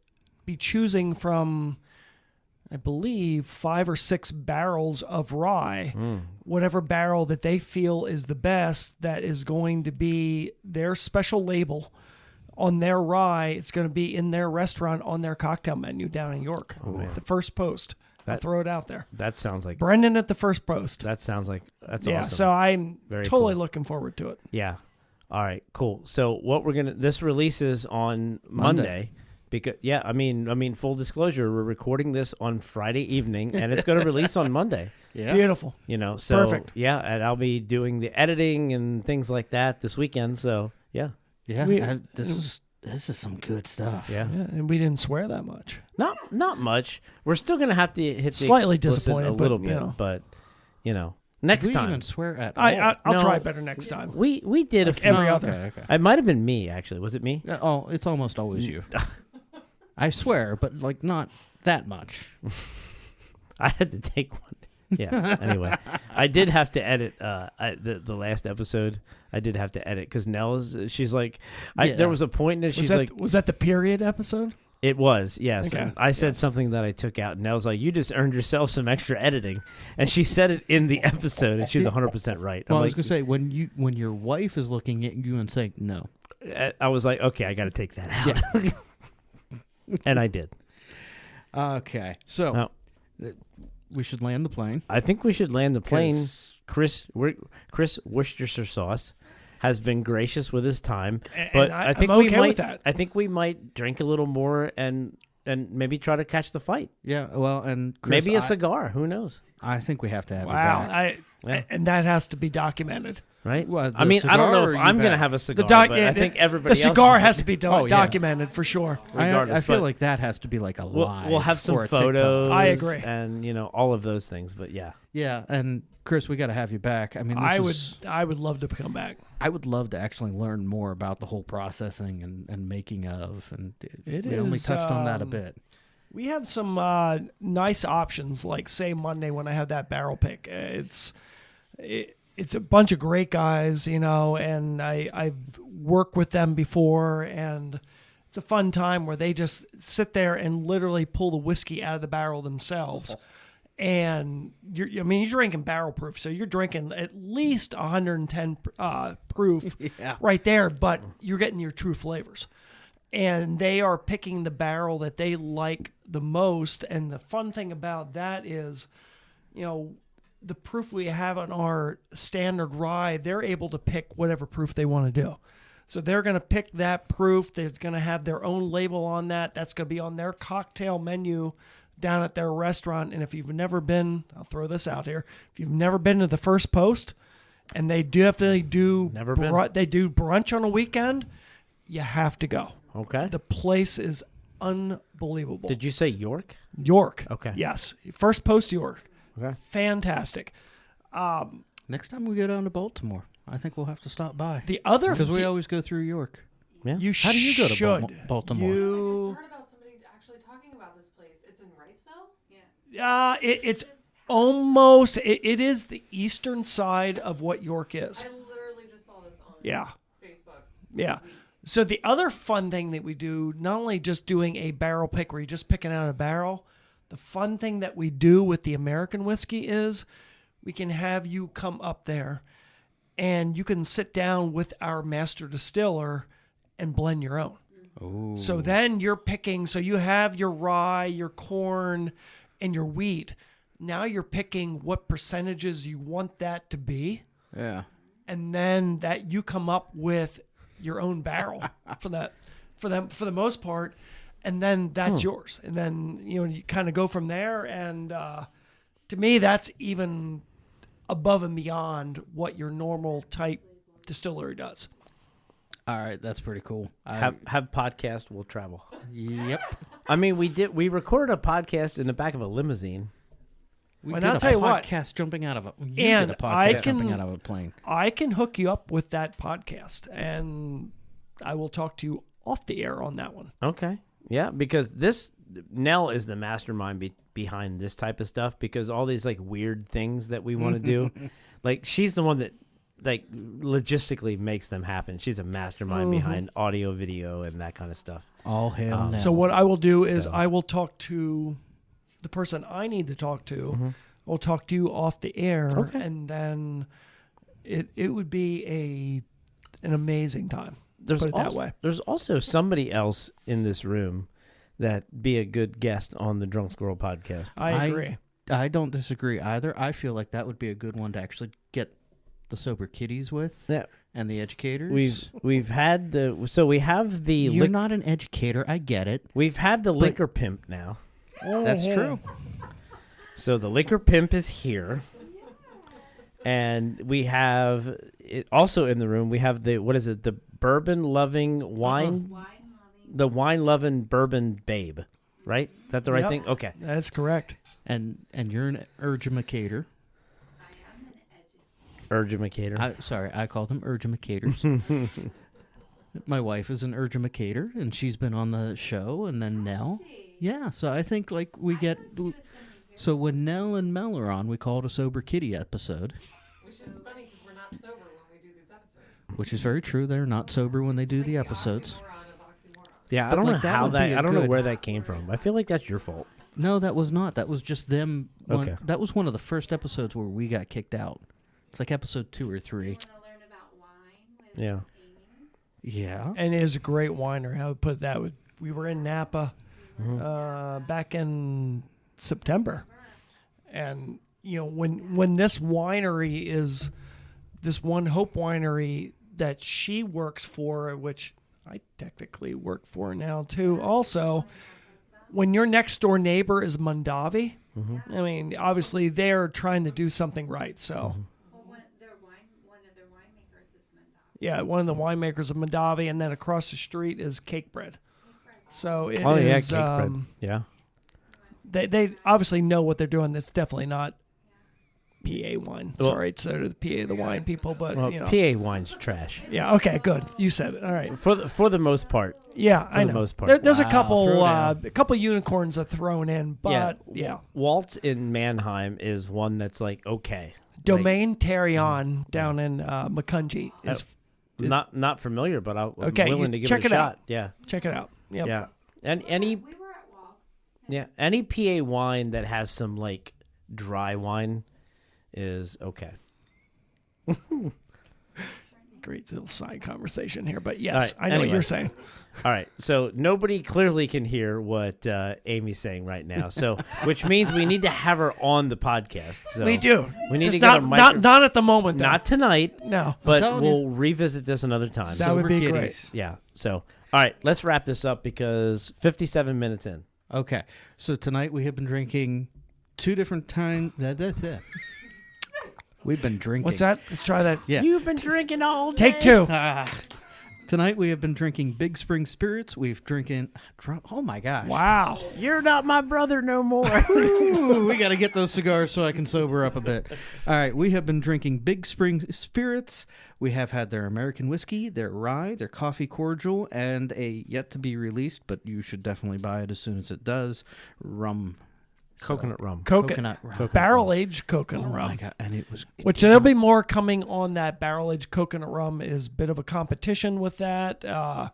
be choosing from, I believe, 5 or 6 barrels of rye. Whatever barrel that they feel is the best, that is going to be their special label on their rye. It's going to be in their restaurant on their cocktail menu down in York. The first post. I'll throw it out there. that sounds like Brendan at the first post. that's awesome. So I'm Very totally cool. looking forward to it. Yeah. All right, cool. So what this releases on Monday because full disclosure, we're recording this on Friday evening and it's going to release on Monday. Yeah. Beautiful. So Perfect. yeah, and I'll be doing the editing and things like that this weekend, so yeah. Yeah. This is some good stuff. Yeah. Yeah, and we didn't swear that much. Not much. We're still going to have to hit the Slightly explicit disappointed, a but, little you bit, know. but Did next we time. even swear at all? I'll No. try better next time. We did Like a few. every other. Okay. It might have been me actually. Was it me? Yeah, oh, it's almost always you. I swear, but like not that much. I had to take one. Yeah. Anyway, I did have to edit the last episode. I did have to edit because she's like, there was a point in it. She's like, was that the period episode? It was, yes. Okay. And I said something that I took out, and Nell's like, you just earned yourself some extra editing. And she said it in the episode, and she's 100% right. Well, I'm I was like, going to say, when your wife is looking at you and saying no. I was like, okay, I got to take that out. And I did. Okay. So we should land the plane. I think we should land the plane. Chis Worcester sauce has been gracious with his time, but I think I'm we okay might. with that. I think we might drink a little more and maybe try to catch the fight. Yeah. Well, and Chris, Maybe a cigar. Who knows? I think we have to have Wow. you back. And that has to be documented. Right? Well, I mean, I don't know if I'm going to back? have a cigar, but I think everybody the else cigar might. has to be Oh, yeah. documented for sure. I regardless, feel but like that has to be like a live. We'll have some or a TikTok. photos. I agree. And all of those things. But yeah. Yeah, and Chris, we got to have you back. I mean, I would love to come back. I would love to actually learn more about the whole processing and making of, and we only is, touched on that a bit. We have some nice options, like say Monday when I have that barrel pick. It's a bunch of great guys, and I've worked with them before, and it's a fun time where they just sit there and literally pull the whiskey out of the barrel themselves. And you're drinking barrel proof, so you're drinking at least 110 proof right there, but you're getting your true flavors. And they are picking the barrel that they like the most. And the fun thing about that is, the proof we have on our standard rye, they're able to pick whatever proof they want to do. So they're going to pick that proof. They're going to have their own label on that. That's going to be on their cocktail menu down at their restaurant. And if you've never been, I'll throw this out here. If you've never been to the First Post, and they definitely do, they do brunch on a weekend, you have to go. Okay. The place is unbelievable. Did you say York? York. Okay. Yes. First Post York. Okay. Fantastic. Next time we go down to Baltimore, I think we'll have to stop by. The other, because we always go through York. Yeah. How do you go to Baltimore? I just heard about somebody actually talking about this place. It's in Wrightsville? Yeah. It's almost, it is the eastern side of what York is. I literally just saw this on Facebook. Yeah. So the other fun thing that we do, not only just doing a barrel pick where you're just picking out a barrel, the fun thing that we do with the American whiskey is we can have you come up there and you can sit down with our master distiller and blend your own. Oh. So then you're picking, so you have your rye, your corn, and your wheat. Now you're picking what percentages you want that to be. Yeah. And then that you come up with your own barrel for the most part, and then that's yours. And then you kind of go from there. And to me, that's even above and beyond what your normal type distillery does. All right, that's pretty cool. Have podcast, we'll travel. Yep. I mean, we recorded a podcast in the back of a limousine. And I'll tell you what, podcast jumping out of a and did a podcast jumping out of a plane. I can hook you up with that podcast, and I will talk to you off the air on that one. Okay. Yeah, because Nell is the mastermind behind this type of stuff, because all these like weird things that we want to do, like she's the one that like logistically makes them happen. She's a mastermind behind audio, video, and that kind of stuff. All hail Nell. So what I will do is I will talk to the person I need to talk to. I'll talk to you off the air, and then it would be an amazing time. Put it that way. There's also somebody else in this room that be a good guest on the Drunk Squirrel podcast. I agree. I don't disagree either. I feel like that would be a good one to actually get the sober kiddies with. Yeah. And the educators. We have the You're not an educator, I get it. We've had the liquor pimp now. That's true. So the liquor pimp is here. And we have it also in the room. We have the bourbon loving wine, the wine loving bourbon babe, right? Is that the right thing? Okay, that's correct. And you're an urgimacator. Urgimacator. I call them urgimacators. My wife is an urgimacator, and she's been on the show. And then Nell. Yeah, so I think like we get. So when Nell and Mel are on, we call it a sober kitty episode. Which is funny because we're not sober when we do these episodes. Which is very true. They're not sober when they do the episodes. Yeah, I But, don't know like, that how would that. be a I don't know good- where that came from. I feel like that's your fault. No, that was not. That was just them. Okay. That was one of the first episodes where we got kicked out. It's like episode 2 or 3. Want to learn about wine with Yeah. Amy? Yeah. And is a great whiner. I would put that. We were in Napa back in September, and when this winery is this One Hope Winery that she works for, which I technically work for now too. Also, when your next door neighbor is Mondavi, I mean, obviously they're trying to do something right. So. Well, one of their winemakers is Mondavi. Yeah, one of the winemakers of Mondavi, and then across the street is Cake Bread. So it is. Oh yeah, cake bread. Yeah. They obviously know what they're doing. That's definitely not PA wine. Well- Sorry, it's the PA the wine people, but Well, PA wine's trash yeah. Okay, good. You said it. All right. for the most part. Yeah, I the know. most part. There's Wow, a couple unicorns are thrown in, but yeah. Waltz in Mannheim is one that's like okay. Domaine Terrion down in Macungie is. Not familiar, but I'm Okay, willing you to give check it a it shot. out. Yeah, Check it out. Yep. yeah. And any We were at Waltz. any PA wine that has some like dry wine is okay. Great little side conversation here, but yes, All right, I know what anyway. you're saying. All right, so nobody clearly can hear what Amy's saying right now. So, which means we need to have her on the podcast. So We do. We need Just to get a not at the moment. Though. not tonight, No. but telling we'll revisit this another time. That would Sober be kitties. Yeah. So, all right, let's wrap this up because 57 minutes in. Okay. So tonight we have been drinking 2 different times. We've been drinking. What's that? Let's try that. Yeah. You've been drinking all day. Take 2. Tonight we have been drinking Big Spring Spirits. We've drinking. Oh my gosh! Wow. You're not my brother no more. Ooh, we got to get those cigars so I can sober up a bit. All right, we have been drinking Big Spring Spirits. We have had their American whiskey, their rye, their coffee cordial, and a yet to be released, but you should definitely buy it as soon as it does, rum. Coconut rum. Coconut rum. Barrel-aged coconut Oh rum. my god! And it was. Which there'll be more coming on that barrel-aged coconut rum. Is a bit of a competition with that. I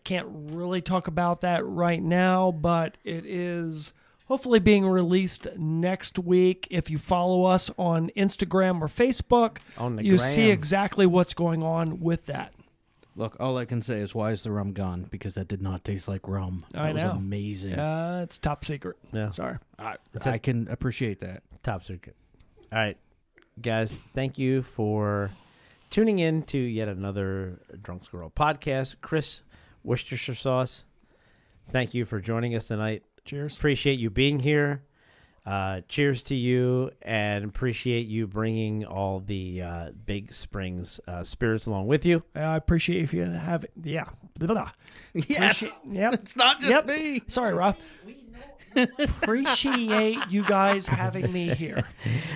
can't really talk about that right now, but it is hopefully being released next week. If you follow us on Instagram or Facebook, On the you see gram. exactly what's going on with that. Look, all I can say is, why is the rum gone? Because that did not taste like rum. That I was know. amazing. It's top secret. Yeah. Sorry. I can appreciate that. Top secret. All right, guys, thank you for tuning in to yet another Drunk Squirrel podcast. Chris Worcestershire sauce, thank you for joining us tonight. Cheers. Appreciate you being here. Cheers to you, and appreciate you bringing all the Big Springs spirits along with you. I appreciate if you have it. Yeah. Blah, blah. Yes, Yep. it's not just Yep. me. Sorry, Rob. Appreciate you guys having me here.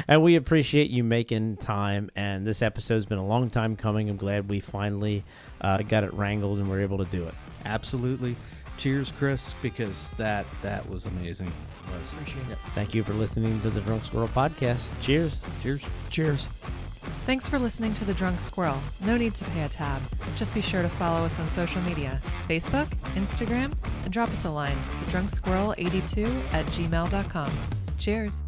And we appreciate you making time. And this episode's been a long time coming. I'm glad we finally got it wrangled and were able to do it. Absolutely. Cheers, Chris, because that was amazing. Appreciate it. Thank you for listening to the Drunk Squirrel podcast. Cheers. Cheers. Cheers. Thanks for listening to The Drunk Squirrel. No need to pay a tab. Just be sure to follow us on social media, Facebook, Instagram, and drop us a line, thedrunksquirrel82@gmail.com. Cheers.